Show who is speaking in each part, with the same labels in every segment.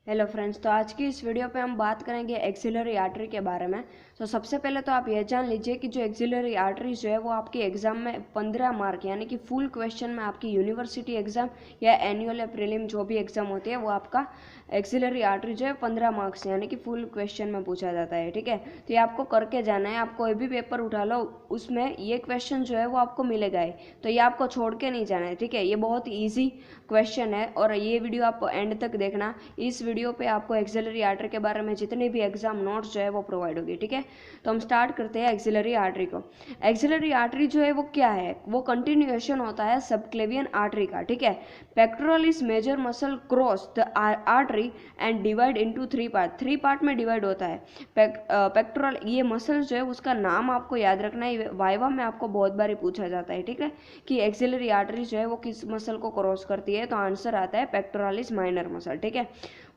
Speaker 1: Hello friends, तो आज की इस वीडियो पे हम बात करेंगे एक्सिलरी आर्टरी के बारे में। तो सबसे पहले तो आप यह जान लीजिए कि जो एक्सिलरी आर्टरी जो है वो आपकी एग्जाम में 15 मार्क यानी कि फुल क्वेश्चन में आपकी यूनिवर्सिटी एग्जाम या एनुअल या प्रीलिम जो भी एग्जाम होती है वो आपका एक्सिलरी आर्टरी जो है 15 मार्क्स यानी कि फुल क्वेश्चन में पूछा जाता है। ठीक है, तो ये आपको करके जाना है। आप कोई भी पेपर उठा लो, उसमें ये क्वेश्चन जो है वो आपको मिलेगा ही, तो ये आपको छोड़ के नहीं जाना है। ठीक है, ये बहुत ईजी क्वेश्चन है और ये वीडियो आप एंड तक देखना। इस वीडियो पे आपको एक्सिलरी आर्टरी के बारे में जितने भी एग्जाम नोट्स जो है वो प्रोवाइड होगी। ठीक है, तो हम स्टार्ट करते हैं एक्सिलरी आर्टरी को। एक्सिलरी आर्टरी जो है वो क्या है, वो कंटिन्यूएशन होता है सबक्लेवियन आर्टरी का। ठीक है, pectoralis major muscle cross the artery and divide into 3 part में डिवाइड होता है। पेक्टोरल ये मसल जो है उसका नाम आपको याद रखना है, वाइवा में आपको बहुत बार पूछा जाता है। ठीक है, कि एक्सिलरी आर्टरी जो है वो किस मसल को क्रॉस करती है, तो आंसर आता है पेक्टोरलिस माइनर मसल। ठीक है,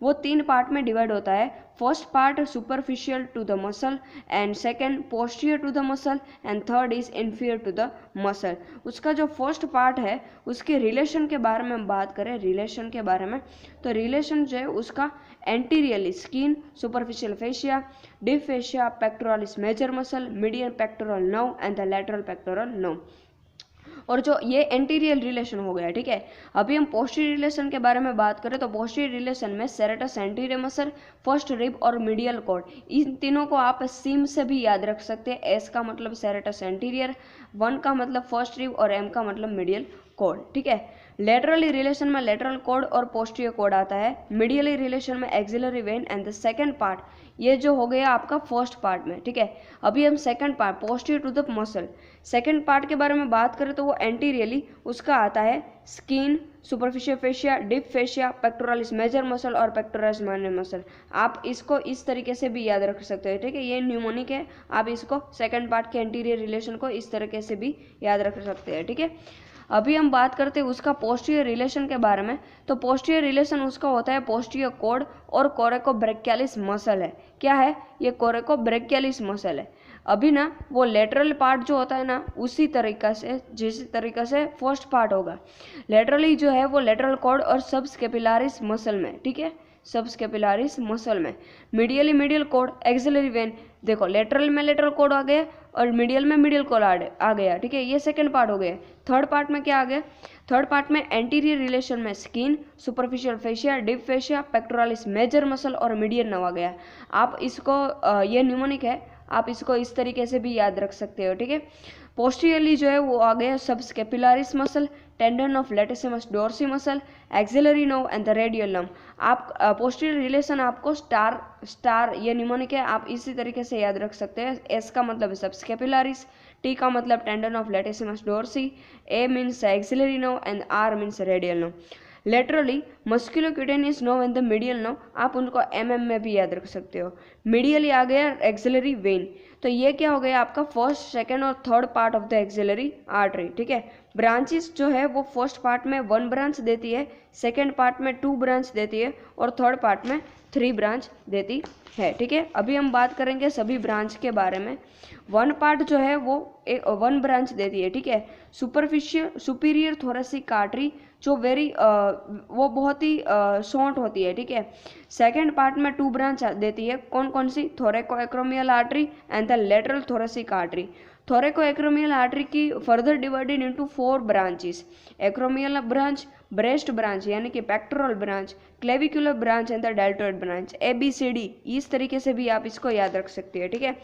Speaker 1: वो 3 पार्ट में डिवाइड होता है। First part superficial to the muscle and second posterior to the muscle and third is inferior to the muscle. उसका जो फर्स्ट पार्ट है उसके रिलेशन के बारे में हम बात करें, रिलेशन के बारे में, तो रिलेशन जो है उसका anteriorly skin, superficial fascia, deep fascia, pectoralis major muscle, median pectoral nerve and the lateral pectoral nerve. और जो ये एंटीरियर रिलेशन हो गया। ठीक है, अभी हम पोस्टीरियर रिलेशन के बारे में बात करें तो पोस्टीरियर रिलेशन में serratus anterior muscle, first rib और मीडियल कॉर्ड, इन तीनों को आप सीम से भी याद रख सकते हैं। एस का मतलब सेरेटस एंटीरियर, 1 का मतलब फर्स्ट रिब और एम का मतलब मीडियल कॉर्ड। ठीक है, लेटरली रिलेशन में लेटरल कॉर्ड और पोस्टीरियर कॉर्ड आता है। मीडियली रिलेशन में axillary vein and the second part, ये जो हो गया आपका फर्स्ट पार्ट में। ठीक है, अभी हम second part posterior to the muscle, second part के बारे में बात करें तो वो एंटीरियरली उसका आता है skin, superficial fascia, deep fascia, pectoralis major muscle और पेक्टोरलिस माइनर मसल। आप इसको इस तरीके से भी याद रख सकते हो। ठीक है, ये न्यूमोनिक है, आप इसको सेकंड पार्ट के एंटीरियर रिलेशन को इस तरीके से भी याद रख सकते हैं। ठीक है, अभी हम बात करते हैं उसका पोस्टीरियर रिलेशन के बारे में। तो पोस्टीरियर रिलेशन उसका होता है पोस्टीरियर कॉर्ड और कोरेकोब्रैकियालिस मसल है। क्या है ये? कोरेकोब्रैकियालिस मसल है। अभी ना वो लेटरल पार्ट जो होता है ना उसी तरीका से जिस तरीका से फर्स्ट पार्ट होगा, लेटरली जो है वो लेटरल कॉर्ड और सबस्केपुलारिस मसल में। ठीक है, सबस्केपुलारिस मसल में। Medially medial cord, axillary vein, देखो लेटरल में लेटरल कॉर्ड आ गया और मीडियल में मीडियल कॉर्ड आ गया। ठीक है, ये सेकंड पार्ट हो गया। थर्ड पार्ट में क्या आ गया? थर्ड पार्ट में एंटीरियर रिलेशन में skin, superficial fascia, deep fascia, pectoralis major muscle और मीडियल नर्व आ गया। आप इसको ये न्यूमोनिक है, आप इसको इस तरीके से भी याद रख सकते हो। ठीक है, पोस्टीरियरली जो है वो आ गया subscapularis muscle, tendon of latissimus dorsi muscle, axillary nerve and the radial nerve. आप पोस्टीरियर रिलेशन आपको स्टार ये न्यूमोनिक है, आप इसी तरीके से याद रख सकते हैं। एस का मतलब सबस्केपुलारिस, टी का मतलब tendon of latissimus dorsi, A means axillary nerve and R means radial nerve. Laterally musculocutaneous nerve and the medial nerve, आप उनको एमएम में भी याद रख सकते हो। मीडियली आ गया एक्सिलरी वेन, तो ये क्या हो गया आपका फर्स्ट, सेकंड और third part of the axillary artery. ठीक है, ब्रांचेस जो है वो फर्स्ट पार्ट में 1 ब्रांच देती है, सेकंड पार्ट में 2 ब्रांच देती है और थर्ड पार्ट में 3 ब्रांच देती है। ठीक है, अभी हम बात करेंगे सभी ब्रांच के बारे में। 1 पार्ट जो है वो 1 ब्रांच देती है। ठीक है, सुपीरियर थोरेसिक आर्टरी जो वो बहुत ही शॉर्ट होती है। ठीक है, सेकेंड पार्ट में 2 ब्रांच देती है। कौन कौन सी? Thoracoacromial artery and the lateral thoracic artery. Thoracoacromial artery की further divided into 4 branches, acromial branch, breast branch यानी कि pectoral branch, clavicular branch and the deltoid branch, ABCD, इस तरीके से भी आप इसको याद रख सकते हैं। ठीक है,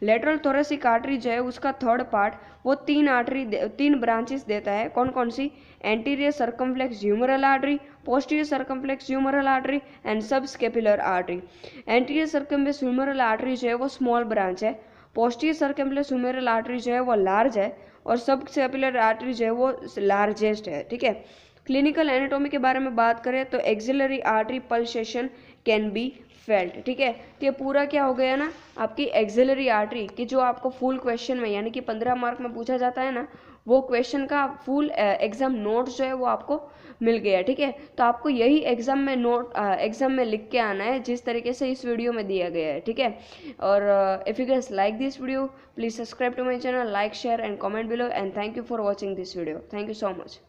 Speaker 1: लेटरल थोरेसिक आर्टरी जो है उसका थर्ड पार्ट वो 3 ब्रांचेस देता है। कौन कौन सी? Anterior circumflex humeral artery, posterior circumflex humeral artery and subscapular artery. Anterior circumflex humeral artery जो है वो स्मॉल ब्रांच है, पोस्टीरियर सर्कमफ्लेक्स ह्यूमरल आर्टरी जो है वो लार्ज है और सबस्केपुलर आर्टरी जो है वो लार्जेस्ट है। ठीक है, क्लिनिकल एनाटॉमी के बारे में बात करें तो axillary artery pulsation can be felt. ठीक है, तो ये पूरा क्या हो गया ना आपकी एक्सिलरी आर्टरी की, जो आपको फुल क्वेश्चन में यानी कि 15 मार्क में पूछा जाता है ना, वो क्वेश्चन का फुल एग्जाम नोट्स जो है वो आपको मिल गया। ठीक है, तो आपको यही एग्जाम में लिख के आना है जिस तरीके से इस वीडियो में दिया गया है। ठीक है, और if you guys like this video please subscribe to my channel, like, share and comment below and thank you for watching this video. Thank you so much.